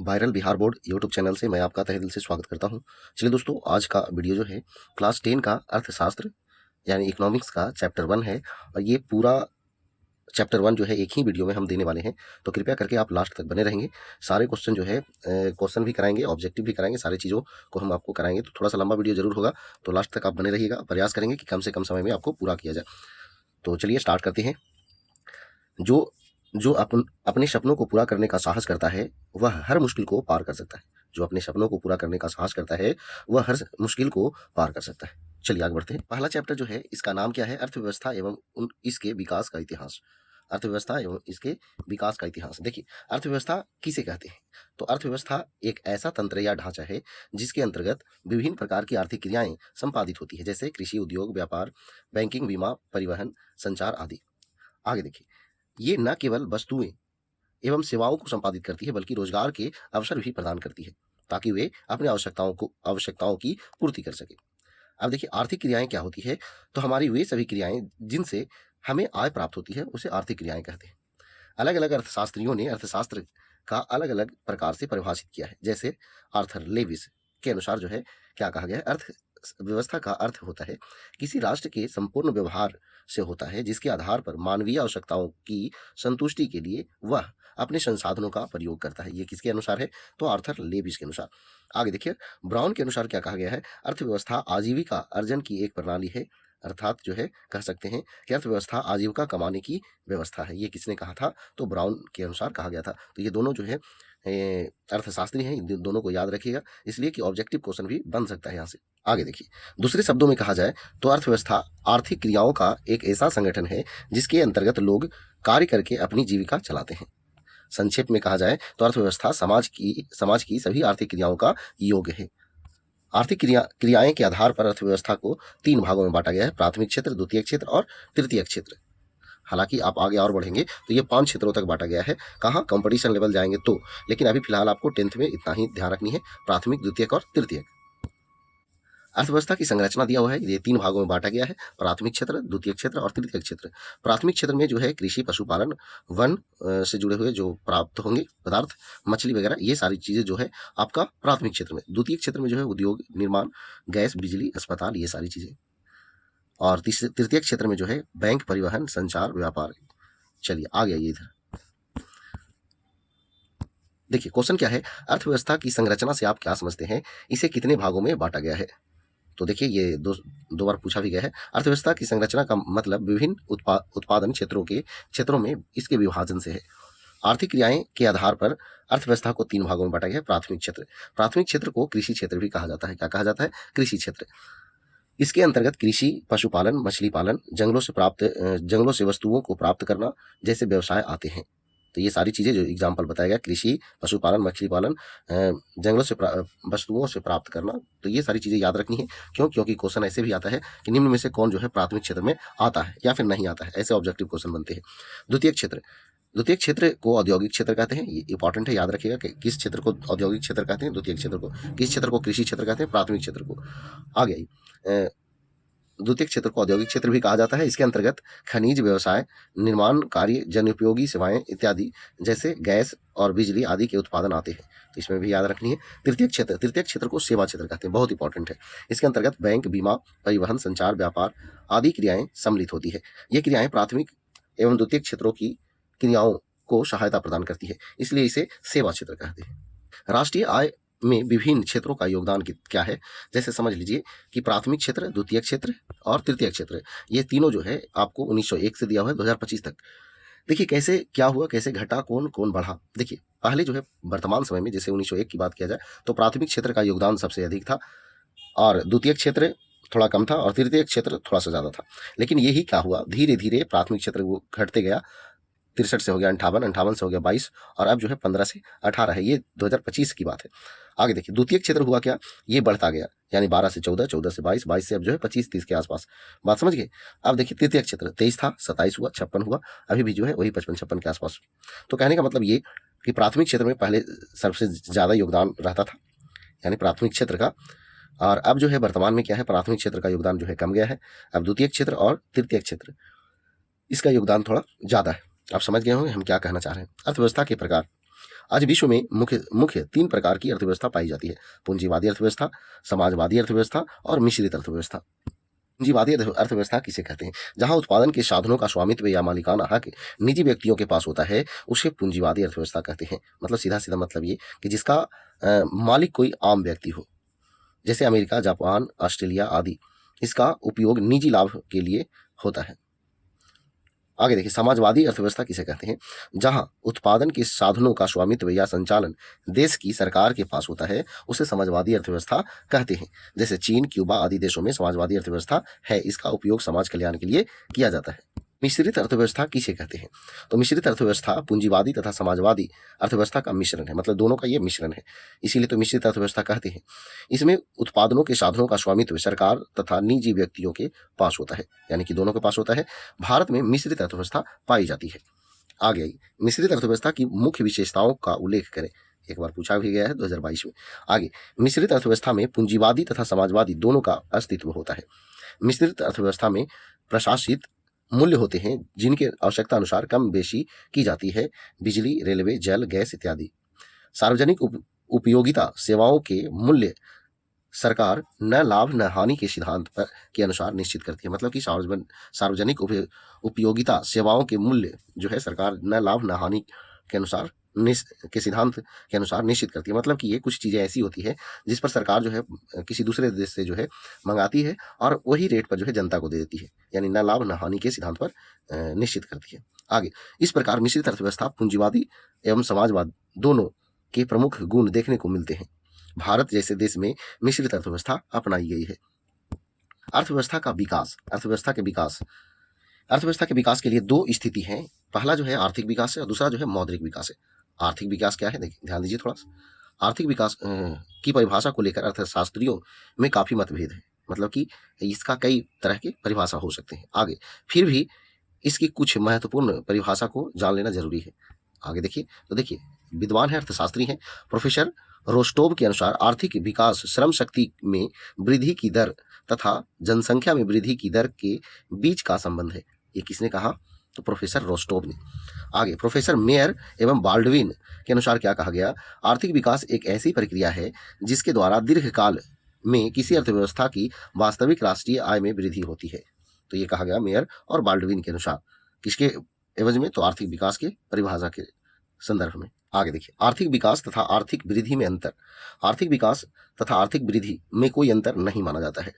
Viral Bihar board YouTube channel से मैं आपका तहे दिल से स्वागत करता हूं। चलिए दोस्तों, आज का वीडियो जो है क्लास 10 का अर्थशास्त्र यानी इकोनॉमिक्स का चैप्टर 1 है और ये पूरा चैप्टर 1 जो है एक ही वीडियो में हम देने वाले हैं। तो कृपया करके आप लास्ट तक बने रहेंगे। सारे क्वेश्चन जो है क्वेश्चन भी कराएंगे, ऑब्जेक्टिव भी कराएंगे, सारी चीज़ों को हम आपको कराएंगे। तो थोड़ा सा लंबा वीडियो जरूर होगा, तो लास्ट तक आप बने रहिएगा। प्रयास करेंगे कि कम से कम समय में आपको पूरा किया जाए। तो चलिए स्टार्ट करते हैं। जो जो अपने सपनों को पूरा करने का साहस करता है वह हर मुश्किल को पार कर सकता है। जो अपने सपनों को पूरा करने का साहस करता है वह हर मुश्किल को पार कर सकता है। चलिए आगे बढ़ते हैं। पहला चैप्टर जो है इसका नाम क्या है? अर्थव्यवस्था एवं इसके विकास का इतिहास। अर्थव्यवस्था एवं इसके विकास का इतिहास। देखिए, अर्थव्यवस्था किसे कहते हैं? तो अर्थव्यवस्था एक ऐसा तंत्र या ढांचा है जिसके अंतर्गत विभिन्न प्रकार की आर्थिक क्रियाएं संपादित होती है, जैसे कृषि, उद्योग, व्यापार, बैंकिंग, बीमा, परिवहन, संचार आदि। आगे देखिए, ये न केवल वस्तुएं एवं सेवाओं को संपादित करती है बल्कि रोजगार के अवसर भी प्रदान करती है ताकि वे अपने आवश्यकताओं की पूर्ति कर सके। अब देखिए, आर्थिक क्रियाएं क्या होती है? तो हमारी वे सभी क्रियाएं जिनसे हमें आय प्राप्त होती है उसे आर्थिक क्रियाएं कहते हैं। अलग अलग अर्थशास्त्रियों ने अर्थशास्त्र का अलग अलग प्रकार से परिभाषित किया है। जैसे आर्थर लेविस के अनुसार जो है क्या कहा गया है? व्यवस्था का अर्थ होता है किसी राष्ट्र के संपूर्ण व्यवहार से होता है जिसके आधार पर मानवीय आवश्यकताओं की संतुष्टि के लिए वह अपने संसाधनों का प्रयोग करता है। ये किसके अनुसार है? तो आर्थर लेविस के अनुसार। आगे देखिए, ब्राउन के अनुसार क्या कहा गया है? अर्थव्यवस्था आजीविका अर्जन की एक प्रणाली है। अर्थात जो है कह सकते हैं कि अर्थव्यवस्था आजीविका कमाने की व्यवस्था है। ये किसने कहा था? तो ब्राउन के अनुसार कहा गया था। तो ये दोनों जो है अर्थशास्त्री हैं, इन दोनों को याद रखिएगा, इसलिए कि ऑब्जेक्टिव क्वेश्चन भी बन सकता है यहाँ से। आगे देखिए, दूसरे शब्दों में कहा जाए तो अर्थव्यवस्था आर्थिक क्रियाओं का एक ऐसा संगठन है जिसके अंतर्गत लोग कार्य करके अपनी जीविका चलाते हैं। संक्षेप में कहा जाए तो अर्थव्यवस्था समाज की सभी आर्थिक क्रियाओं का योग है। आर्थिक क्रियाएं के आधार पर अर्थव्यवस्था को 3 भागों में बांटा गया है: प्राथमिक क्षेत्र, द्वितीयक क्षेत्र और तृतीयक क्षेत्र। हालांकि आप आगे और बढ़ेंगे तो ये 5 क्षेत्रों तक बांटा गया है। कहाँ? कंपटीशन लेवल जाएंगे तो, लेकिन अभी फिलहाल आपको 10th में इतना ही ध्यान रखनी है: प्राथमिक, द्वितीयक और तृतीयक। अर्थव्यवस्था की संरचना दिया हुआ है, ये 3 भागों में बांटा गया है: प्राथमिक क्षेत्र, द्वितीय क्षेत्र और तृतीय क्षेत्र। प्राथमिक क्षेत्र में जो है कृषि, पशुपालन, वन से जुड़े हुए जो प्राप्त होंगे पदार्थ, मछली वगैरह, ये सारी चीजें जो है आपका प्राथमिक क्षेत्र में। द्वितीय क्षेत्र में जो है उद्योग, निर्माण, गैस, बिजली, अस्पताल, ये सारी चीजें। और तृतीय क्षेत्र में जो है बैंक, परिवहन, संचार, व्यापार। चलिए आगे आइए इधर। देखिए क्वेश्चन क्या है? अर्थव्यवस्था की संरचना से आप क्या समझते हैं? इसे कितने भागों में बांटा गया है? तो देखिए, ये दो बार पूछा भी गया है। अर्थव्यवस्था की संरचना का मतलब विभिन्न उत्पादन क्षेत्रों में इसके विभाजन से है। आर्थिक क्रियाएं के आधार पर अर्थव्यवस्था को 3 भागों में बांटा गया है। प्राथमिक क्षेत्र को कृषि क्षेत्र भी कहा जाता है। क्या कहा जाता है? कृषि क्षेत्र। इसके अंतर्गत कृषि, पशुपालन, मछली पालन, जंगलों से वस्तुओं को प्राप्त करना जैसे व्यवसाय आते हैं। तो ये सारी चीजें जो एग्जाम्पल बताया गया, कृषि, पशुपालन, मछली पालन, जंगलों से वस्तुओं से प्राप्त करना, तो ये सारी चीजें याद रखनी है। क्योंकि क्वेश्चन ऐसे भी आता है कि निम्न में से कौन जो है प्राथमिक क्षेत्र में आता है या फिर नहीं आता है, ऐसे ऑब्जेक्टिव क्वेश्चन बनते हैं। द्वितीय क्षेत्र को औद्योगिक क्षेत्र कहते हैं। ये इंपॉर्टेंट है, याद रखिएगा कि किस क्षेत्र को औद्योगिक क्षेत्र कहते हैं, द्वितीय क्षेत्र को। किस क्षेत्र को कृषि क्षेत्र कहते हैं, प्राथमिक क्षेत्र को। आगे द्वितीय क्षेत्र को औद्योगिक क्षेत्र भी कहा जाता है। इसके अंतर्गत खनिज व्यवसाय, निर्माण कार्य, जन उपयोगी सेवाएं इत्यादि जैसे गैस और बिजली आदि के उत्पादन आते हैं। तो इसमें भी याद रखनी है। तृतीय क्षेत्र को सेवा क्षेत्र कहते हैं, बहुत इंपॉर्टेंट है। इसके अंतर्गत बैंक, बीमा, परिवहन, संचार, व्यापार आदि क्रियाएं सम्मिलित होती है। ये क्रियाएं प्राथमिक एवं द्वितीय क्षेत्रों की क्रियाओं को सहायता प्रदान करती है, इसलिए इसे सेवा क्षेत्र कहते हैं। राष्ट्रीय आय में विभिन्न क्षेत्रों का योगदान क्या है? जैसे समझ लीजिए कि प्राथमिक क्षेत्र, द्वितीय क्षेत्र और तृतीय क्षेत्र, ये तीनों जो है आपको 1901 से दिया हुआ है 2025 तक। देखिए कैसे क्या हुआ, कैसे घटा, कौन बढ़ा। देखिए पहले जो है वर्तमान समय में, जैसे 1901 की बात किया जाए तो प्राथमिक क्षेत्र का योगदान सबसे अधिक था और द्वितीय क्षेत्र थोड़ा कम था और तृतीय क्षेत्र थोड़ा सा ज्यादा था। लेकिन यही क्या हुआ, धीरे धीरे प्राथमिक क्षेत्र वो घटते गया। 63 से हो गया 58, 58 से हो गया 22 और अब जो है 15 से 18 है। ये 2025 की बात है। आगे देखिए, द्वितीय क्षेत्र हुआ क्या, ये बढ़ता गया, यानी 12 से 14, 14 से 22, 22 से अब जो है 25-30 के आसपास। बात समझ गए? अब देखिए तृतीय क्षेत्र 23 था, 27 हुआ, 56 हुआ, अभी भी जो है वही 55-56 के आसपास। तो कहने का मतलब ये कि प्राथमिक क्षेत्र में पहले सबसे ज्यादा योगदान रहता था, यानी प्राथमिक क्षेत्र का। और अब जो है वर्तमान में क्या है, प्राथमिक क्षेत्र का योगदान जो है कम गया है। अब द्वितीय क्षेत्र और तृतीय क्षेत्र, इसका योगदान थोड़ा ज्यादा है। आप समझ गए होंगे हम क्या कहना चाह रहे हैं। अर्थव्यवस्था के प्रकार। आज विश्व में मुख्य मुख्य 3 प्रकार की अर्थव्यवस्था पाई जाती है: पूंजीवादी अर्थव्यवस्था, समाजवादी अर्थव्यवस्था और मिश्रित अर्थव्यवस्था। पूंजीवादी अर्थव्यवस्था किसे कहते हैं? जहां उत्पादन के साधनों का स्वामित्व या मालिकाना हक निजी व्यक्तियों के पास होता है, उसे पूंजीवादी अर्थव्यवस्था कहते हैं। मतलब सीधा सीधा मतलब ये कि जिसका मालिक कोई आम व्यक्ति हो, जैसे अमेरिका, जापान, ऑस्ट्रेलिया आदि। इसका उपयोग निजी लाभ के लिए होता है। आगे देखिए, समाजवादी अर्थव्यवस्था किसे कहते हैं? जहां उत्पादन के साधनों का स्वामित्व या संचालन देश की सरकार के पास होता है, उसे समाजवादी अर्थव्यवस्था कहते हैं। जैसे चीन, क्यूबा आदि देशों में समाजवादी अर्थव्यवस्था है, इसका उपयोग समाज कल्याण के लिए किया जाता है। मिश्रित अर्थव्यवस्था किसे कहते हैं? तो मिश्रित अर्थव्यवस्था पूंजीवादी तथा समाजवादी अर्थव्यवस्था का मिश्रण है, मतलब दोनों का ये मिश्रण है, इसीलिए तो मिश्रित अर्थव्यवस्था कहते हैं। इसमें उत्पादनों के साधनों का स्वामित्व सरकार तथा निजी व्यक्तियों के पास होता है, यानी कि दोनों के पास होता है। भारत में मिश्रित अर्थव्यवस्था पाई जाती है। आगे आई, मिश्रित अर्थव्यवस्था की मुख्य विशेषताओं का उल्लेख करें। एक बार पूछा भी गया है 2022 में। आगे, मिश्रित अर्थव्यवस्था में पूंजीवादी तथा समाजवादी दोनों का अस्तित्व होता है। मिश्रित अर्थव्यवस्था में प्रशासित मूल्य होते हैं, जिनके आवश्यकता अनुसार कम बेशी की जाती है, बिजली, रेलवे, जल, गैस इत्यादि। सार्वजनिक उपयोगिता सेवाओं के मूल्य सरकार न लाभ न हानि के सिद्धांत पर के अनुसार निश्चित करती है। मतलब कि सार्वजनिक उपयोगिता सेवाओं के मूल्य जो है सरकार न लाभ न हानि के अनुसार के सिद्धांत के अनुसार निश्चित करती है। मतलब कि ये कुछ चीज़ें ऐसी होती है जिस पर सरकार जो है किसी दूसरे देश से जो है मंगाती है और वही रेट पर जो है जनता को दे देती है, यानी न लाभ न हानि के सिद्धांत पर निश्चित करती है। आगे, इस प्रकार मिश्रित अर्थव्यवस्था पूंजीवादी एवं समाजवाद दोनों के प्रमुख गुण देखने को मिलते हैं। भारत जैसे देश में मिश्रित अर्थव्यवस्था अपनाई गई है। अर्थव्यवस्था का विकास। अर्थव्यवस्था के विकास के लिए 2 स्थिति हैं। पहला जो है आर्थिक विकास है और दूसरा जो है मौद्रिक विकास है। आर्थिक विकास क्या है, देखिए ध्यान दीजिए थोड़ा सा। आर्थिक विकास की परिभाषा को लेकर अर्थशास्त्रियों में काफी मतभेद है, मतलब कि इसका कई तरह की परिभाषा हो सकते हैं। आगे, फिर भी इसकी कुछ महत्वपूर्ण परिभाषा को जान लेना जरूरी है। आगे देखिए, तो देखिए, विद्वान है, अर्थशास्त्री हैं, प्रोफेसर रोस्टोव के अनुसार आर्थिक विकास श्रम शक्ति में वृद्धि की दर तथा जनसंख्या में वृद्धि की दर के बीच का संबंध है। ये किसने कहा? तो प्रोफेसर रोस्टोव ने। आगे, प्रोफेसर मेयर एवं बाल्डविन के अनुसार क्या कहा गया? आर्थिक विकास एक ऐसी प्रक्रिया है जिसके द्वारा दीर्घकाल में किसी अर्थव्यवस्था की वास्तविक राष्ट्रीय आय में वृद्धि होती है। तो ये कहा गया मेयर और बाल्डविन के अनुसार। किसके एवज में? तो आर्थिक विकास के परिभाषा के संदर्भ में। आगे देखिए, आर्थिक विकास तथा आर्थिक वृद्धि में अंतर। आर्थिक विकास तथा आर्थिक वृद्धि में कोई अंतर नहीं माना जाता है।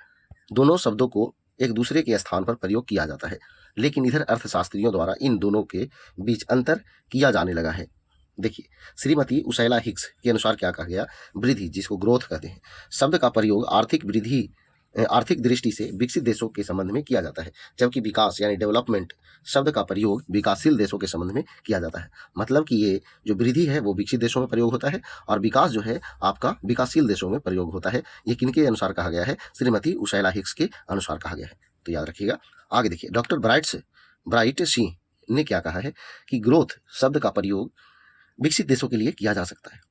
दोनों शब्दों को एक दूसरे के स्थान पर प्रयोग किया जाता है, लेकिन इधर अर्थशास्त्रियों द्वारा इन दोनों के बीच अंतर किया जाने लगा है। देखिए, श्रीमती उशैला हिक्स के अनुसार क्या कहा गया? वृद्धि, जिसको ग्रोथ कहते हैं, शब्द का प्रयोग आर्थिक दृष्टि से विकसित देशों के संबंध में किया जाता है, जबकि विकास यानी डेवलपमेंट शब्द का प्रयोग विकासशील देशों के संबंध में किया जाता है। मतलब कि ये जो वृद्धि है वो विकसित देशों में प्रयोग होता है और विकास जो है आपका विकासशील देशों में प्रयोग होता है। ये किनके अनुसार कहा गया है? श्रीमती उशैला हिक्स के अनुसार कहा गया है, तो याद रखिएगा। आगे देखिए, डॉक्टर ब्राइट सिंह ने क्या कहा है कि ग्रोथ शब्द का प्रयोग विकसित देशों के लिए किया जा सकता है।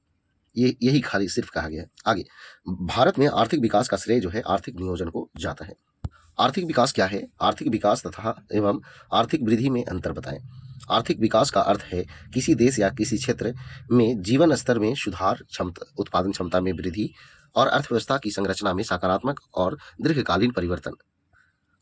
यही खाली सिर्फ कहा गया है। आगे, भारत में आर्थिक विकास का श्रेय जो है आर्थिक नियोजन को जाता है। आर्थिक विकास क्या है? आर्थिक विकास तथा एवं आर्थिक वृद्धि में अंतर बताएं। आर्थिक विकास का अर्थ है किसी देश या किसी क्षेत्र में जीवन स्तर में सुधार, उत्पादन क्षमता में वृद्धि और अर्थव्यवस्था की संरचना में सकारात्मक और दीर्घकालीन परिवर्तन।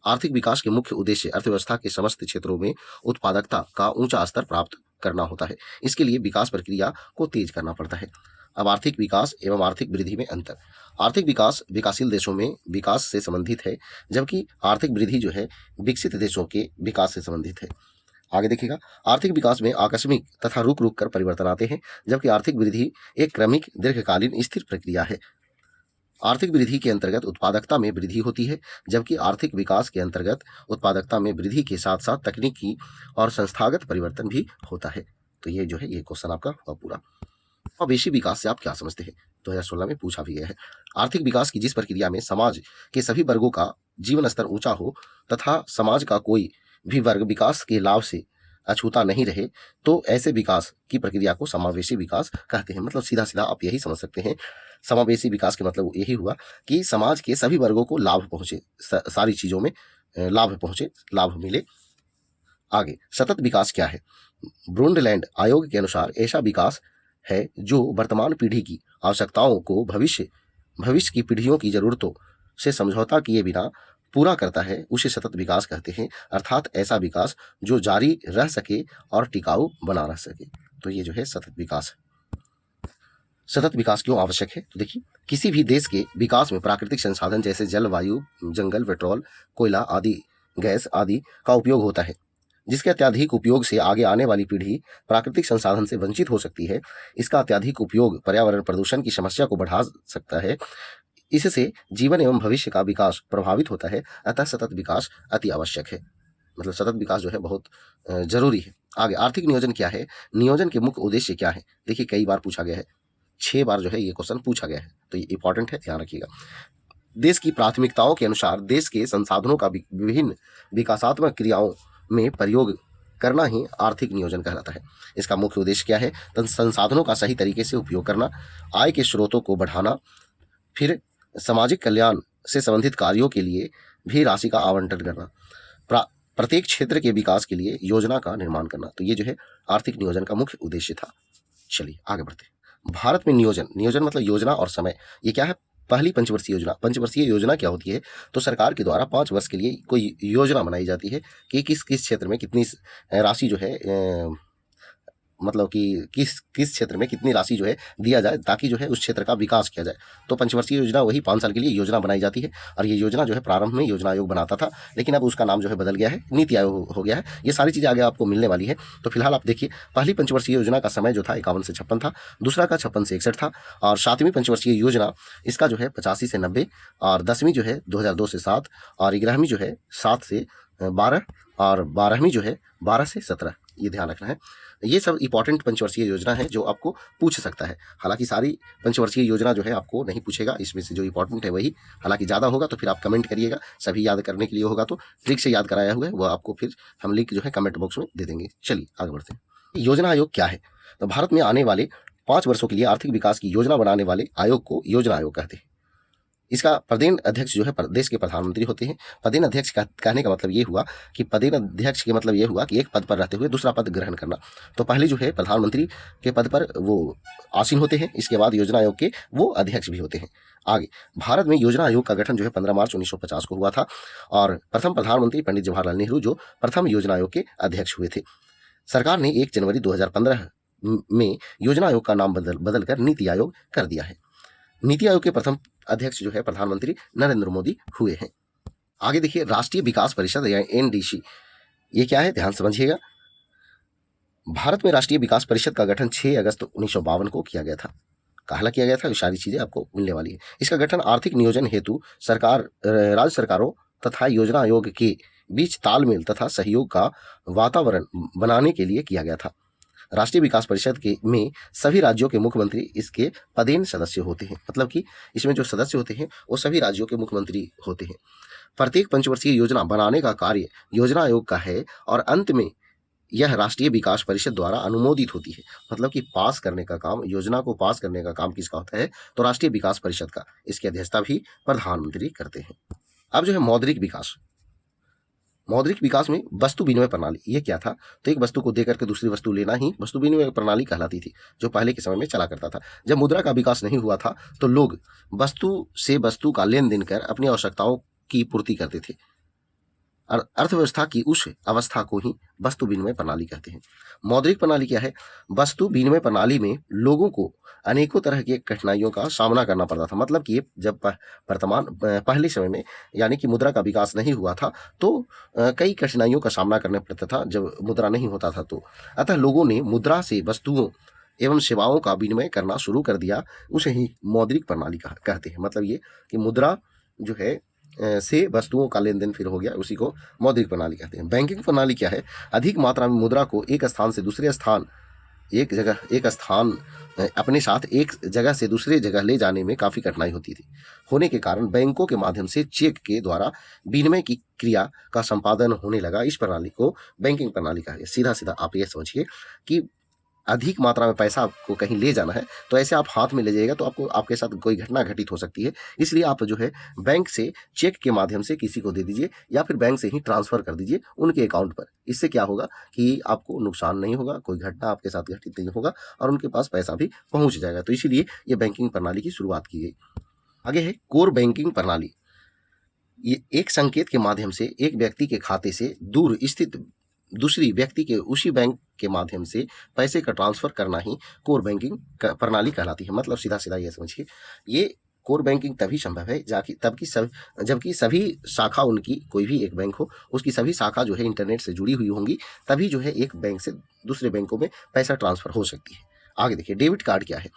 आर्थिक विकास के मुख्य उद्देश्य अर्थव्यवस्था के समस्त क्षेत्रों में उत्पादकता का ऊंचा स्तर प्राप्त करना होता है। इसके लिए विकास प्रक्रिया को तेज करना पड़ता है। अब आर्थिक विकास एवं आर्थिक वृद्धि में अंतर। आर्थिक विकास विकासशील देशों में विकास से संबंधित है, जबकि आर्थिक वृद्धि जो है विकसित देशों के विकास से संबंधित है। आगे देखिएगा, आर्थिक विकास में आकस्मिक तथा रुक रुक कर परिवर्तन आते हैं, जबकि आर्थिक वृद्धि एक क्रमिक दीर्घकालीन स्थिर प्रक्रिया है। आर्थिक वृद्धि के अंतर्गत उत्पादकता में वृद्धि होती है, जबकि आर्थिक विकास के अंतर्गत उत्पादकता में वृद्धि के साथ साथ तकनीकी और संस्थागत परिवर्तन भी होता है। तो ये जो है ये क्वेश्चन आपका हुआ पूरा। समावेशी विकास से आप क्या समझते हैं? 2016 में पूछा भी गया है। आर्थिक विकास की जिस प्रक्रिया में समाज के सभी वर्गों का जीवन स्तर ऊंचा हो तथा समाज का कोई भी वर्ग विकास के लाभ से अछूता नहीं रहे, तो ऐसे विकास की प्रक्रिया को समावेशी विकास कहते हैं। मतलब सीधा सीधा आप यही समझ सकते हैं, समावेशी विकास के मतलब यही हुआ कि समाज के सभी वर्गों को लाभ पहुंचे, सारी चीजों में लाभ पहुंचे, लाभ मिले। आगे, सतत विकास क्या है? ब्रुंडलैंड आयोग के अनुसार ऐसा विकास है जो वर्तमान पीढ़ी की आवश्यकताओं को भविष्य की पीढ़ियों की जरूरतों से समझौता किए बिना पूरा करता है, उसे सतत विकास कहते हैं। अर्थात ऐसा विकास जो जारी रह सके और टिकाऊ बना रह सके। तो ये जो है सतत विकास है। सतत विकास क्यों आवश्यक है? तो देखिए, किसी भी देश के विकास में प्राकृतिक संसाधन जैसे जल, वायु, जंगल, पेट्रोल, कोयला आदि, गैस आदि का उपयोग होता है, जिसके अत्यधिक उपयोग से आगे आने वाली पीढ़ी प्राकृतिक संसाधन से वंचित हो सकती है। इसका अत्यधिक उपयोग पर्यावरण प्रदूषण की समस्या को बढ़ा सकता है। इससे जीवन एवं भविष्य का विकास प्रभावित होता है। अतः सतत विकास अति आवश्यक है। मतलब सतत विकास जो है बहुत जरूरी है। आगे, आर्थिक नियोजन क्या है? नियोजन के मुख्य उद्देश्य क्या है? देखिए, कई बार पूछा गया है, 6 बार जो है ये क्वेश्चन पूछा गया है, तो ये इंपॉर्टेंट है, ध्यान रखिएगा। देश की प्राथमिकताओं के अनुसार देश के संसाधनों का विभिन्न विकासात्मक क्रियाओं में प्रयोग करना ही आर्थिक नियोजन कहलाता है। इसका मुख्य उद्देश्य क्या है? संसाधनों का सही तरीके से उपयोग करना, आय के स्रोतों को बढ़ाना, फिर सामाजिक कल्याण से संबंधित कार्यों के लिए भी राशि का आवंटन करना, प्रत्येक क्षेत्र के विकास के लिए योजना का निर्माण करना। तो ये जो है आर्थिक नियोजन का मुख्य उद्देश्य था। चलिए आगे बढ़ते हैं। भारत में नियोजन मतलब योजना और समय, ये क्या है? पहली पंचवर्षीय योजना। पंचवर्षीय योजना क्या होती है? तो सरकार के द्वारा 5 वर्ष के लिए कोई योजना बनाई जाती है कि किस किस क्षेत्र में कितनी राशि जो है मतलब कि किस क्षेत्र में कितनी राशि जो है दिया जाए, ताकि जो है उस क्षेत्र का विकास किया जाए। तो पंचवर्षीय योजना वही 5 साल के लिए योजना बनाई जाती है। और ये योजना जो है प्रारंभ में योजना आयोग बनाता था, लेकिन अब उसका नाम जो है बदल गया है, नीति आयोग हो गया है। ये सारी चीज़ें आगे आपको मिलने वाली है। तो फिलहाल आप देखिए, पहली पंचवर्षीय योजना का समय जो था 51 से 56 था, दूसरा का 56 से 61 था, और 7वीं पंचवर्षीय योजना इसका जो है 85 से 90, और 10वीं जो है 2002 से 7, और 11वीं जो है 7 से 12, और 12वीं जो है 12 से 17। ये ध्यान रखना है। ये सब इंपॉर्टेंट पंचवर्षीय योजना है जो आपको पूछ सकता है। हालांकि सारी पंचवर्षीय योजना जो है आपको नहीं पूछेगा, इसमें से जो इंपॉर्टेंट है वही, हालांकि ज़्यादा होगा तो फिर आप कमेंट करिएगा। सभी याद करने के लिए होगा तो ट्रिक से याद कराया हुआ है, वो आपको फिर हम लिंक जो है कमेंट बॉक्स में दे देंगे। चलिए आगे बढ़ते हैं। योजना आयोग क्या है? तो भारत में आने वाले 5 वर्षों के लिए आर्थिक विकास की योजना बनाने वाले आयोग को योजना आयोग कहते हैं। इसका पदेन अध्यक्ष जो है देश के प्रधानमंत्री होते हैं। पदेन अध्यक्ष का कहने का मतलब ये हुआ कि पदेन अध्यक्ष के मतलब ये हुआ कि एक पद पर रहते हुए दूसरा पद ग्रहण करना। तो पहले जो है प्रधानमंत्री के पद पर वो आसीन होते हैं, इसके बाद योजना आयोग के वो अध्यक्ष भी होते हैं। आगे, भारत में योजना आयोग का गठन जो है 15 मार्च 1950 को हुआ था, और प्रथम प्रधानमंत्री पंडित जवाहरलाल नेहरू जो प्रथम योजना आयोग के अध्यक्ष हुए थे। सरकार ने 1 जनवरी 2015 में योजना आयोग का नाम बदलकर नीति आयोग कर दिया है। नीति आयोग के प्रथम अध्यक्ष जो है प्रधानमंत्री नरेंद्र मोदी हुए हैं। आगे देखिए, राष्ट्रीय विकास परिषद या एनडीसी, ये क्या है? ध्यान समझिएगा। भारत में राष्ट्रीय विकास परिषद का गठन 6 अगस्त 1952 को किया गया था। काहला किया गया था, ये सारी चीजें आपको मिलने वाली है। इसका गठन आर्थिक नियोजन हेतु राज्य सरकारों तथा योजना आयोग के बीच तालमेल तथा सहयोग का वातावरण बनाने के लिए किया गया था। राष्ट्रीय विकास परिषद के में सभी राज्यों के मुख्यमंत्री इसके पदेन सदस्य होते हैं। मतलब कि इसमें जो सदस्य होते हैं वो सभी राज्यों के मुख्यमंत्री होते हैं। प्रत्येक पंचवर्षीय योजना बनाने का कार्य योजना आयोग का है, और अंत में यह राष्ट्रीय विकास परिषद द्वारा अनुमोदित होती है। मतलब कि पास करने का काम, योजना को पास करने का काम किसका होता है? तो राष्ट्रीय विकास परिषद का। इसकी अध्यक्षता भी प्रधानमंत्री करते हैं। अब जो है मौद्रिक विकास। मौद्रिक विकास में वस्तु विनिमय प्रणाली, ये क्या था? तो एक वस्तु को देकर के दूसरी वस्तु लेना ही वस्तु विनिमय प्रणाली कहलाती थी, जो पहले के समय में चला करता था। जब मुद्रा का विकास नहीं हुआ था तो लोग वस्तु से वस्तु का लेन देन कर अपनी आवश्यकताओं की पूर्ति करते थे। अर्थव्यवस्था की उस अवस्था को ही वस्तु विनिमय प्रणाली कहते हैं। मौद्रिक प्रणाली क्या है? वस्तु विनिमय प्रणाली में लोगों को अनेकों तरह की कठिनाइयों का सामना करना पड़ता था। मतलब कि जब पहले समय में यानी कि मुद्रा का विकास नहीं हुआ था तो कई कठिनाइयों का सामना करना पड़ता था जब मुद्रा नहीं होता था। तो अतः लोगों ने मुद्रा से वस्तुओं एवं सेवाओं का विनिमय करना शुरू कर दिया, उसे ही मौद्रिक प्रणाली कहते हैं। मतलब ये कि मुद्रा जो है से वस्तुओं का लेन देन फिर हो गया, उसी को मौद्रिक प्रणाली कहते हैं। बैंकिंग प्रणाली क्या है? अधिक मात्रा में मुद्रा को एक स्थान से दूसरे स्थान, एक स्थान अपने साथ एक जगह से दूसरे जगह ले जाने में काफ़ी कठिनाई होती थी। होने के कारण बैंकों के माध्यम से चेक के द्वारा विनिमय की क्रिया का संपादन होने लगा। इस प्रणाली को बैंकिंग प्रणाली कहा गया। सीधा सीधा आप ये समझिए कि अधिक मात्रा में पैसा आपको कहीं ले जाना है तो ऐसे आप हाथ में ले जाइएगा तो आपको आपके साथ कोई घटना घटित हो सकती है। इसलिए आप जो है बैंक से चेक के माध्यम से किसी को दे दीजिए या फिर बैंक से ही ट्रांसफर कर दीजिए उनके अकाउंट पर। इससे क्या होगा कि आपको नुकसान नहीं होगा, कोई घटना आपके साथ घटित नहीं होगा और उनके पास पैसा भी पहुंच जाएगा। तो इसीलिए ये बैंकिंग प्रणाली की शुरुआत की गई। आगे है कोर बैंकिंग प्रणाली। ये एक संकेत के माध्यम से एक व्यक्ति के खाते से दूर स्थित दूसरी व्यक्ति के उसी बैंक के माध्यम से पैसे का ट्रांसफर करना ही कोर बैंकिंग प्रणाली कहलाती है। मतलब सीधा सीधा ये समझिए, ये कोर बैंकिंग तभी संभव है जबकि सभी शाखा उनकी, कोई भी एक बैंक हो उसकी सभी शाखा जो है इंटरनेट से जुड़ी हुई होंगी, तभी जो है एक बैंक से दूसरे बैंकों में पैसा ट्रांसफर हो सकती है। आगे देखिए डेबिट कार्ड क्या है।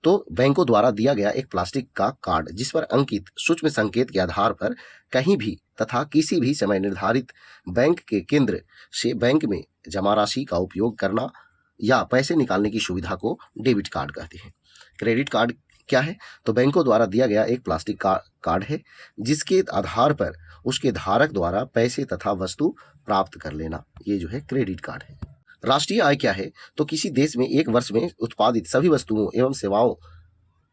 तो बैंकों द्वारा दिया गया एक प्लास्टिक का कार्ड जिस पर अंकित सूक्ष्म संकेत के आधार पर कहीं भी तथा किसी भी समय निर्धारित बैंक के केंद्र से बैंक में जमा राशि का उपयोग करना या पैसे निकालने की सुविधा को डेबिट कार्ड कहते हैं। क्रेडिट कार्ड क्या है? तो बैंकों द्वारा दिया गया एक प्लास्टिक का कार्ड है जिसके आधार पर उसके धारक द्वारा पैसे तथा वस्तु प्राप्त कर लेना, ये जो है क्रेडिट कार्ड है। राष्ट्रीय आय क्या है? तो किसी देश में एक वर्ष में उत्पादित सभी वस्तुओं एवं सेवाओं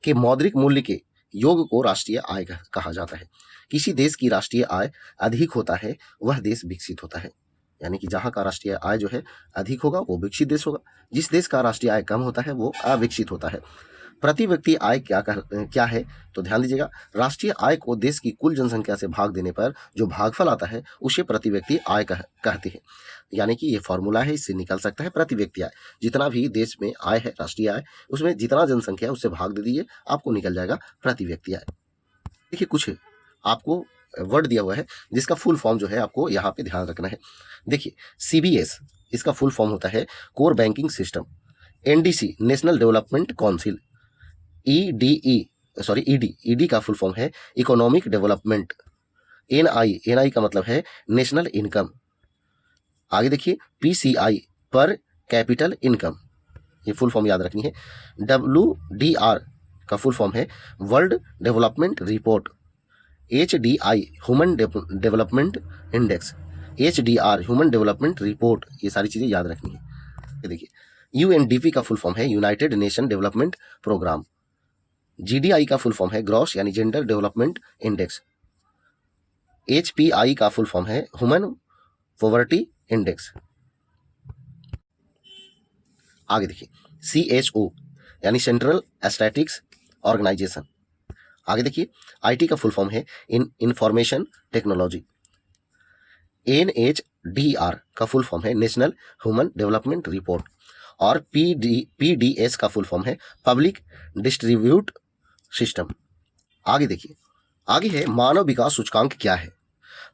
के मौद्रिक मूल्य के योग को राष्ट्रीय आय कहा जाता है। किसी देश की राष्ट्रीय आय अधिक होता है वह देश विकसित होता है, यानी कि जहाँ का राष्ट्रीय आय जो है अधिक होगा वो विकसित देश होगा, जिस देश का राष्ट्रीय आय कम होता है वो अविकसित होता है। प्रति व्यक्ति आय क्या है? तो ध्यान दीजिएगा, राष्ट्रीय आय को देश की कुल जनसंख्या से भाग देने पर जो भागफल आता है उसे प्रति व्यक्ति आय कहते हैं। यानी कि ये फॉर्मूला है, इससे निकल सकता है प्रति व्यक्ति आय। जितना भी देश में आय है, राष्ट्रीय आय, उसमें जितना जनसंख्या है उससे भाग दे दीजिए, आपको निकल जाएगा प्रति व्यक्ति आय। देखिए कुछ आपको वर्ड दिया हुआ है जिसका फुल फॉर्म जो है आपको यहाँ पे ध्यान रखना है। देखिए CBS, इसका फुल फॉर्म होता है core banking system. NDC, national development council. ED का फुल फॉर्म है इकोनॉमिक डेवलपमेंट। NI का मतलब है नेशनल इनकम। आगे देखिए PCI, पर कैपिटल इनकम, ये फुल फॉर्म याद रखनी है। WDR का फुल फॉर्म है world development report. HDI, human development index. HDR, human development report, ये सारी चीज़ें याद रखनी है। देखिए UNDP का फुल फॉर्म है united nation development programme. GDI का फुल फॉर्म है ग्रॉस यानी जेंडर डेवलपमेंट इंडेक्स। HPI का फुल फॉर्म है ह्यूमन पॉवर्टी इंडेक्स। आगे देखिए CHO यानी सेंट्रल स्टैटिस्टिक्स ऑर्गेनाइजेशन। आगे देखिए IT का फुल फॉर्म है इंफॉर्मेशन टेक्नोलॉजी। NHDR का फुल फॉर्म है नेशनल ह्यूमन डेवलपमेंट रिपोर्ट। और PDS का फुल फॉर्म है पब्लिक डिस्ट्रीब्यूट सिस्टम। आगे देखिए, आगे है मानव विकास सूचकांक क्या है?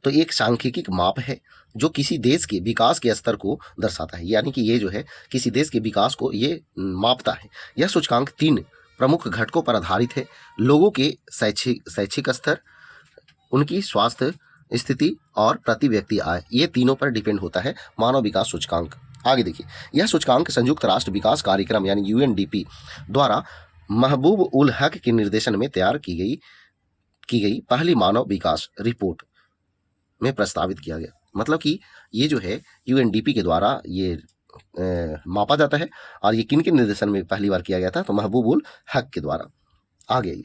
तो एक सांख्यिकी माप है जो किसी देश के विकास के स्तर को दर्शाता है, यानी कि ये जो है किसी देश के विकास को ये मापता है। यह सूचकांक 3 प्रमुख घटकों पर आधारित है: लोगों के शैक्षिक स्तर, उनकी स्वास्थ्य स्थिति और प्रति व्यक्ति आय। ये तीनों पर डिपेंड होता है मानव विकास सूचकांक। आगे देखिए, यह सूचकांक संयुक्त राष्ट्र विकास कार्यक्रम यानी UNDP द्वारा महबूब उल हक के निर्देशन में तैयार की गई पहली मानव विकास रिपोर्ट में प्रस्तावित किया गया। मतलब कि ये जो है UNDP के द्वारा ये मापा जाता है और ये किन के निर्देशन में पहली बार किया गया था? तो महबूब उल हक के द्वारा। आगे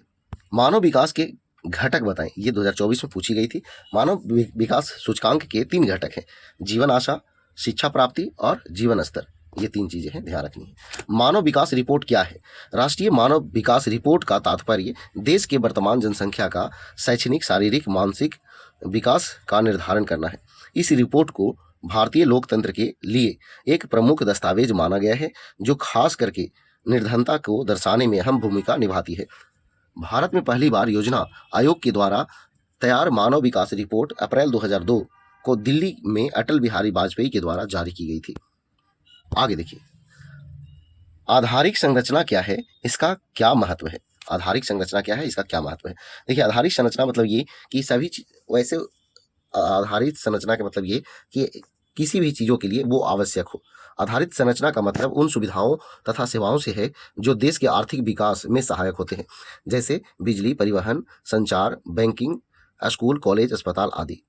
मानव विकास के घटक बताएं, ये 2024 में पूछी गई थी। मानव विकास सूचकांक के 3 घटक हैं: जीवन आशा, शिक्षा प्राप्ति और जीवन स्तर। ये 3 चीजें हैं, ध्यान रखनी है। मानव विकास रिपोर्ट क्या है? राष्ट्रीय मानव विकास रिपोर्ट का तात्पर्य देश के वर्तमान जनसंख्या का शैक्षणिक, शारीरिक, मानसिक विकास का निर्धारण करना है। इस रिपोर्ट को भारतीय लोकतंत्र के लिए एक प्रमुख दस्तावेज माना गया है जो खास करके निर्धनता को दर्शाने में अहम भूमिका निभाती है। भारत में पहली बार योजना आयोग के द्वारा तैयार मानव विकास रिपोर्ट अप्रैल 2002 को दिल्ली में अटल बिहारी वाजपेयी के द्वारा जारी की गई थी। आगे देखिए, आधारिक संरचना क्या है, इसका क्या महत्व है? आधारिक संरचना क्या है, इसका क्या महत्व है? देखिए आधारिक संरचना मतलब ये कि सभी वैसे आधारित संरचना का मतलब ये कि किसी भी चीज़ों के लिए वो आवश्यक हो। आधारित संरचना का मतलब उन सुविधाओं तथा सेवाओं से है जो देश के आर्थिक विकास में सहायक होते हैं, जैसे बिजली, परिवहन, संचार, बैंकिंग, स्कूल, कॉलेज, अस्पताल आदि।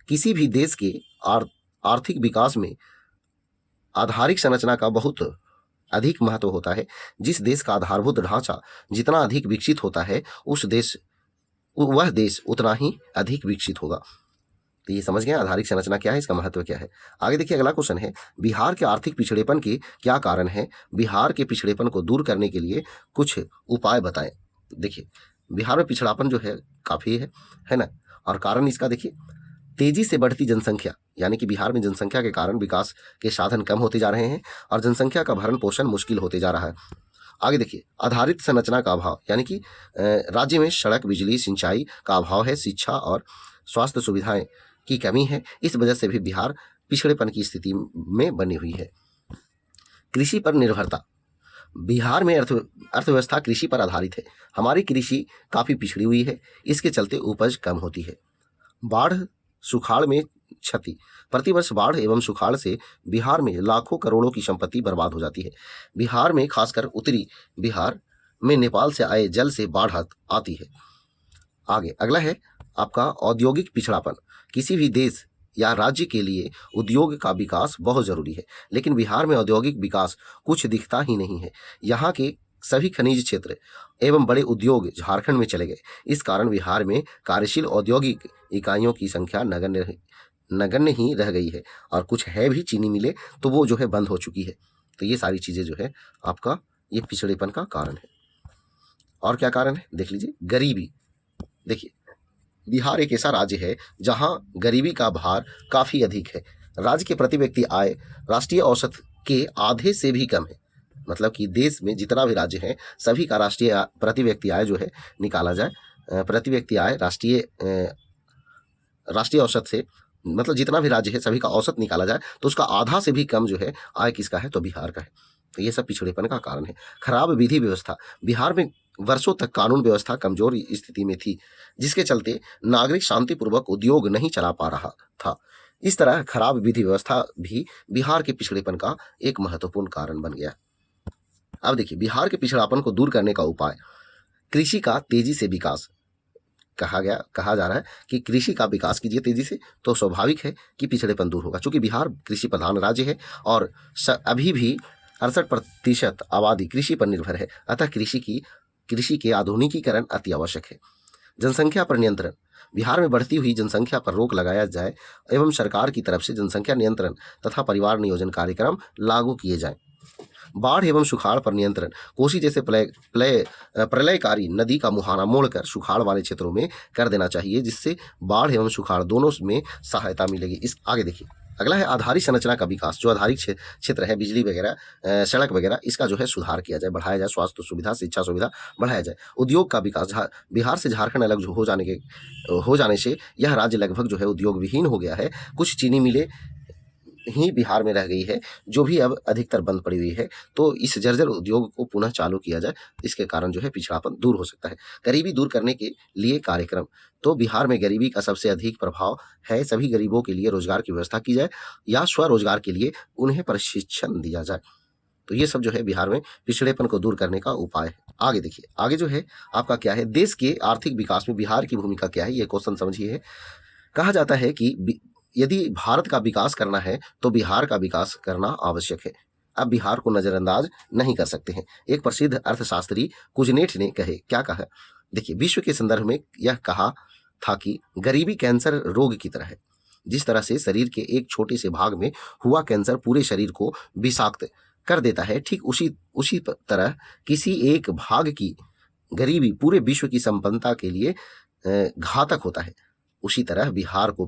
किसी भी देश के आर्थिक विकास में आधारिक संरचना का बहुत अधिक महत्व होता है। जिस देश का आधारभूत ढांचा जितना अधिक विकसित होता है वह देश उतना ही अधिक विकसित होगा। तो ये समझ गए आधारिक संरचना क्या है, इसका महत्व क्या है। आगे देखिए अगला क्वेश्चन है, बिहार के आर्थिक पिछड़ेपन के क्या कारण है? बिहार के पिछड़ेपन को दूर करने के लिए कुछ उपाय बताएं। देखिए बिहार में पिछड़ापन जो है काफी है ना, और कारण इसका देखिए तेजी से बढ़ती जनसंख्या, यानी कि बिहार में जनसंख्या के कारण विकास के साधन कम होते जा रहे हैं और जनसंख्या का भरण पोषण मुश्किल होते जा रहा है। आगे देखिए आधारित संरचना का अभाव, यानी कि राज्य में सड़क, बिजली, सिंचाई का अभाव है, शिक्षा और स्वास्थ्य सुविधाएं की कमी है। इस वजह से भी बिहार पिछड़ेपन की स्थिति में बनी हुई है। कृषि पर निर्भरता, बिहार में अर्थव्यवस्था कृषि पर आधारित है। हमारी कृषि काफी पिछड़ी हुई है, इसके चलते उपज कम होती है। बाढ़ सुखाड़ में क्षति, प्रतिवर्ष बाढ़ एवं सुखाड़ से बिहार में लाखों करोड़ों की संपत्ति बर्बाद हो जाती है। बिहार में खासकर उत्तरी बिहार में नेपाल से आए जल से बाढ़ आती है। आगे अगला है आपका औद्योगिक पिछड़ापन। किसी भी देश या राज्य के लिए उद्योग का विकास बहुत जरूरी है, लेकिन बिहार में औद्योगिक विकास कुछ दिखता ही नहीं है। यहाँ के सभी खनिज क्षेत्र एवं बड़े उद्योग झारखंड में चले गए। इस कारण बिहार में कार्यशील औद्योगिक इकाइयों की संख्या नगण्य ही रह गई है, और कुछ है भी चीनी मिले तो वो जो है बंद हो चुकी है। तो ये सारी चीजें जो है आपका ये पिछड़ेपन का कारण है। और क्या कारण है देख लीजिए, गरीबी। देखिए बिहार एक ऐसा राज्य है जहां गरीबी का भार काफी अधिक है। राज्य के प्रति व्यक्ति आय राष्ट्रीय औसत के आधे से भी कम है। मतलब कि देश में जितना भी राज्य है सभी का राष्ट्रीय प्रति व्यक्ति आय जो है निकाला जाए, प्रति व्यक्ति आय राष्ट्रीय औसत से, मतलब जितना भी राज्य है सभी का औसत निकाला जाए तो उसका आधा से भी कम जो है आय किसका है, तो बिहार का है। तो ये सब पिछड़ेपन का कारण है। खराब विधि व्यवस्था, बिहार में वर्षों तक कानून व्यवस्था कमजोर स्थिति में थी, जिसके चलते नागरिक शांतिपूर्वक उद्योग नहीं चला पा रहा था। इस तरह खराब विधि व्यवस्था भी बिहार के पिछड़ेपन का एक महत्वपूर्ण कारण बन गया। अब देखिए बिहार के पिछड़ापन को दूर करने का उपाय, कृषि का तेजी से विकास। कहा जा रहा है कि कृषि का विकास कीजिए तेजी से, तो स्वाभाविक है कि पिछड़ेपन दूर होगा। चूंकि बिहार कृषि प्रधान राज्य है और अभी भी 68% आबादी कृषि पर निर्भर है, अतः कृषि के आधुनिकीकरण अति आवश्यक है। जनसंख्या पर नियंत्रण, बिहार में बढ़ती हुई जनसंख्या पर रोक लगाया जाए एवं सरकार की तरफ से जनसंख्या नियंत्रण तथा परिवार नियोजन कार्यक्रम लागू किए जाएं। बाढ़ एवं सुखाड़ पर नियंत्रण, कोसी जैसे प्रलयकारी नदी का मुहाना मोड़कर सुखाड़ वाले क्षेत्रों में कर देना चाहिए, जिससे बाढ़ एवं सुखाड़ दोनों में सहायता मिलेगी। इस आगे देखिए अगला है आधारिक संरचना का विकास। जो आधारिक क्षेत्र है, बिजली वगैरह, सड़क वगैरह, इसका जो है सुधार किया जाए, बढ़ाया जाए। स्वास्थ्य सुविधा, शिक्षा सुविधा बढ़ाया जाए। उद्योग का विकास, बिहार से झारखंड अलग हो जाने से यह राज्य लगभग जो है उद्योग विहीन हो गया है। कुछ चीनी मिले ही बिहार में रह गई है, जो भी अब अधिकतर बंद पड़ी हुई है। तो इस जर्जर उद्योग को पुनः चालू किया जाए, इसके कारण जो है पिछड़ापन दूर हो सकता है। गरीबी दूर करने के लिए कार्यक्रम, तो बिहार में गरीबी का सबसे अधिक प्रभाव है। सभी गरीबों के लिए रोजगार की व्यवस्था की जाए या स्वरोजगार के लिए उन्हें प्रशिक्षण दिया जाए। तो ये सब जो है बिहार में पिछड़ेपन को दूर करने का उपाय है। आगे देखिए आगे जो है आपका क्या है, देश के आर्थिक विकास में बिहार की भूमिका क्या है, ये क्वेश्चन समझिए। कहा जाता है कि यदि भारत का विकास करना है तो बिहार का विकास करना आवश्यक है। अब बिहार को नजरअंदाज नहीं कर सकते हैं। एक प्रसिद्ध अर्थशास्त्री कुजनेट ने क्या कहा, देखिए विश्व के संदर्भ में यह कहा था कि गरीबी कैंसर रोग की तरह है। जिस तरह से शरीर के एक छोटे से भाग में हुआ कैंसर पूरे शरीर को विषाक्त कर देता है, ठीक उसी तरह किसी एक भाग की गरीबी पूरे विश्व की संपन्नता के लिए घातक होता है। उसी तरह बिहार को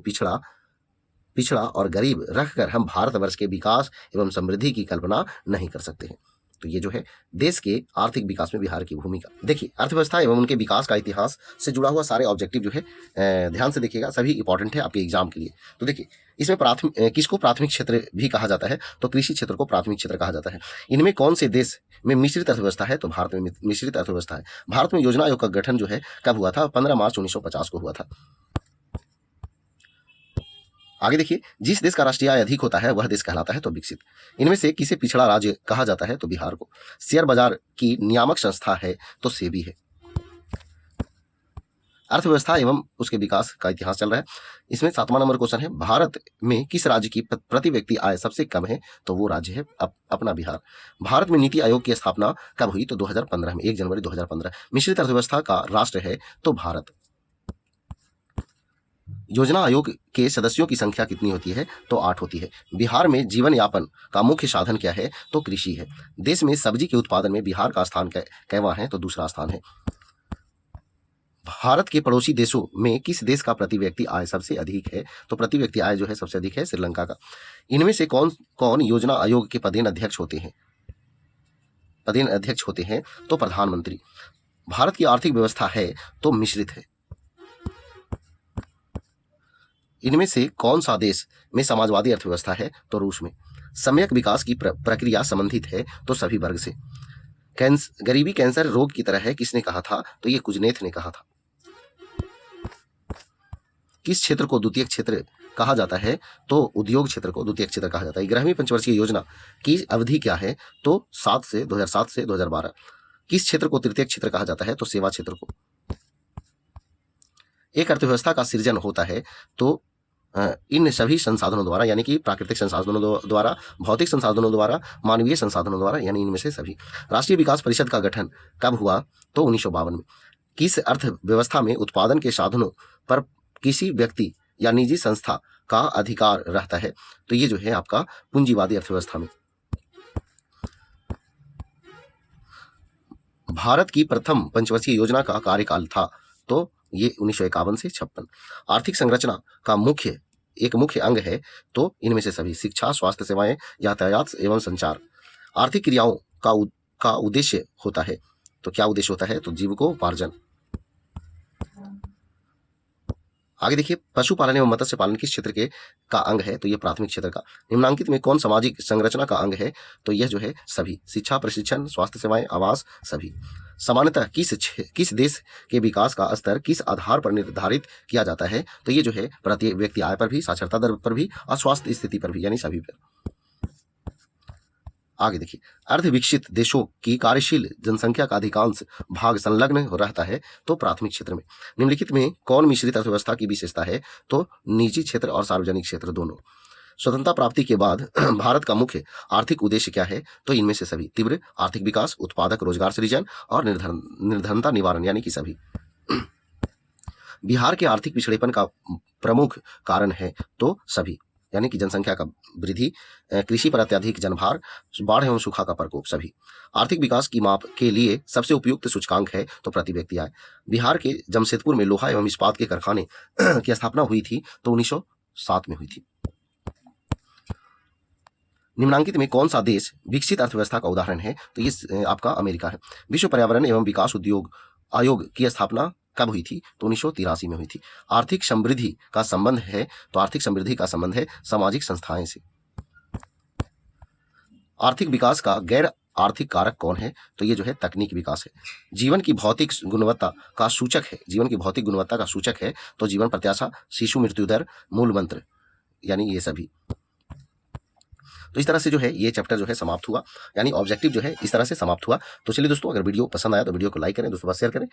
पिछड़ा और गरीब रखकर हम भारतवर्ष के विकास एवं समृद्धि की कल्पना नहीं कर सकते हैं। तो ये जो है देश के आर्थिक विकास में बिहार की भूमिका। देखिए अर्थव्यवस्था एवं उनके विकास का इतिहास से जुड़ा हुआ सारे ऑब्जेक्टिव जो है ध्यान से देखिएगा, सभी इंपॉर्टेंट है आपके एग्जाम के लिए। तो देखिए इसमें किसको प्राथमिक क्षेत्र भी कहा जाता है, तो कृषि क्षेत्र को प्राथमिक क्षेत्र कहा जाता है। इनमें कौन से देश में मिश्रित अर्थव्यवस्था है, तो भारत में मिश्रित अर्थव्यवस्था है। भारत में योजना आयोग का गठन जो है कब हुआ था, 15 मार्च 1950 को हुआ था। आगे देखिए जिस देश का राष्ट्रीय आय अधिक होता है वह देश कहलाता है तो विकसित। इनमें से किसे पिछड़ा राज्य कहा जाता है, तो बिहार को। शेयर बाजार की नियामक संस्था है तो सेबी है। अर्थव्यवस्था एवं उसके विकास का इतिहास चल रहा है। इसमें 7वां नंबर क्वेश्चन है, भारत में किस राज्य की प्रति व्यक्ति आय सबसे कम है? तो वो राज्य है अपना बिहार। भारत में नीति आयोग की स्थापना कब हुई? तो 2015 में, 1 जनवरी 2015। मिश्रित अर्थव्यवस्था का राष्ट्र है तो भारत। योजना आयोग के सदस्यों की संख्या कितनी होती है? तो 8 होती है। बिहार में जीवन यापन का मुख्य साधन क्या है? तो कृषि है। देश में सब्जी के उत्पादन में बिहार का स्थान कैवां है? तो दूसरा स्थान है। भारत के पड़ोसी देशों में किस देश का प्रति व्यक्ति आय सबसे अधिक है? तो प्रति व्यक्ति आय जो है सबसे अधिक है श्रीलंका का। इनमें से कौन कौन योजना आयोग के पदेन अध्यक्ष होते हैं? पदेन अध्यक्ष होते हैं तो प्रधानमंत्री। भारत की आर्थिक व्यवस्था है तो मिश्रित है। इनमें से कौन सा देश में समाजवादी अर्थव्यवस्था है? तो रूस में। सम्यक विकास की प्रक्रिया संबंधित है तो सभी वर्ग से। गरीबी कैंसर रोग की तरह है, किसने कहा था? तो ये कुजनेथ ने कहा था। किस क्षेत्र को द्वितीय क्षेत्र कहा जाता है? तो उद्योग क्षेत्र को द्वितीय क्षेत्र कहा जाता है। 11वीं पंचवर्षीय योजना की अवधि क्या है? तो 2007 से 2012। किस क्षेत्र को तृतीय क्षेत्र कहा जाता है? तो सेवा क्षेत्र को। एक अर्थव्यवस्था का सृजन होता है तो इन सभी संसाधनों द्वारा, यानी कि प्राकृतिक संसाधनों द्वारा, भौतिक संसाधनों द्वारा, मानवीय संसाधनों द्वारा, यानी इनमें से सभी। राष्ट्रीय विकास परिषद का गठन कब हुआ? तो 1952 में। किस अर्थव्यवस्था में उत्पादन के साधनों पर किसी व्यक्ति या निजी संस्था का अधिकार रहता है? तो ये जो है आपका पूंजीवादी अर्थव्यवस्था में। भारत की प्रथम पंचवर्षीय योजना का कार्यकाल था तो ये 1951 से 56। आर्थिक संरचना का एक मुख्य अंग है तो इनमें से सभी। शिक्षा, स्वास्थ्य सेवाएं, यातायात एवं संचार। आर्थिक क्रियाओं का उद्देश्य होता है तो क्या उद्देश्य होता है? तो जीविकोपार्जन। आगे देखिए, पशुपालन एवं मत्स्य पालन किस क्षेत्र का अंग है? तो ये प्राथमिक क्षेत्र का। निम्नांकित में कौन सामाजिक संरचना का अंग है? तो यह जो है सभी। शिक्षा, प्रशिक्षण, स्वास्थ्य सेवाएं, आवास, सभी। सामान्यतः किस देश के विकास का स्तर किस आधार पर निर्धारित किया जाता है? तो ये जो है प्रति व्यक्ति आय पर भी, साक्षरता दर पर भी और स्वास्थ्य स्थिति पर भी, यानी सभी पर। आगे देखिए, अर्धविकसित देशों की कार्यशील जनसंख्या का अधिकांश भाग संलग्न रहता है तो प्राथमिक क्षेत्र में। निम्नलिखित में कौन मिश्रित अर्थव्यवस्था की विशेषता है? तो निजी क्षेत्र और सार्वजनिक क्षेत्र दोनों। स्वतंत्रता प्राप्ति के बाद भारत का मुख्य आर्थिक उद्देश्य क्या है? तो इनमें से सभी। तीव्र आर्थिक विकास, उत्पादक रोजगार सृजन और निर्धनता निवारण, यानी कि सभी। बिहार के आर्थिक पिछड़ेपन का प्रमुख कारण है तो सभी, यानी कि जनसंख्या का वृद्धि, कृषि पर अत्यधिक जनभार, बाढ़ एवं सूखा का प्रकोप, सभी। आर्थिक विकास की माप के लिए सबसे उपयुक्त सूचकांक है तो प्रति व्यक्ति आय। बिहार के जमशेदपुर में लोहा एवं इस्पात के कारखाने की स्थापना हुई थी तो 1907 में हुई थी। निम्नांकित में कौन सा देश विकसित अर्थव्यवस्था का उदाहरण है? तो ये आपका अमेरिका है। विश्व पर्यावरण एवं विकास आयोग की स्थापना कब हुई थी? तो 1983 में हुई थी। आर्थिक समृद्धि का संबंध है तो आर्थिक समृद्धि का संबंध है सामाजिक संस्थाएं से। आर्थिक विकास का गैर आर्थिक कारक कौन है? तो ये जो है तकनीक विकास है। जीवन की भौतिक गुणवत्ता का सूचक है, जीवन की भौतिक गुणवत्ता का सूचक है तो जीवन प्रत्याशा, शिशु मृत्यु दर, मूल मंत्र, यानी ये सभी। तो इस तरह से जो है ये चैप्टर जो है समाप्त हुआ, यानी ऑब्जेक्टिव जो है इस तरह से समाप्त हुआ। तो चलिए दोस्तों, अगर वीडियो पसंद आया तो वीडियो को लाइक करें, दोस्तों शेयर करें।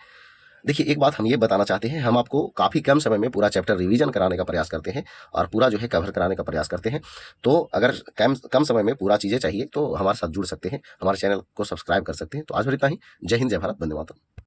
देखिए, एक बात हम ये बताना चाहते हैं, हम आपको काफ़ी कम समय में पूरा चैप्टर रिवीजन कराने का प्रयास करते हैं और पूरा जो है कवर कराने का प्रयास करते हैं। तो अगर कम समय में पूरा चीज़ें चाहिए तो हमारे साथ जुड़ सकते हैं, हमारे चैनल को सब्सक्राइब कर सकते हैं। तो आज भर इतना ही। जय हिंद, जय भारत, वंदे मातरम।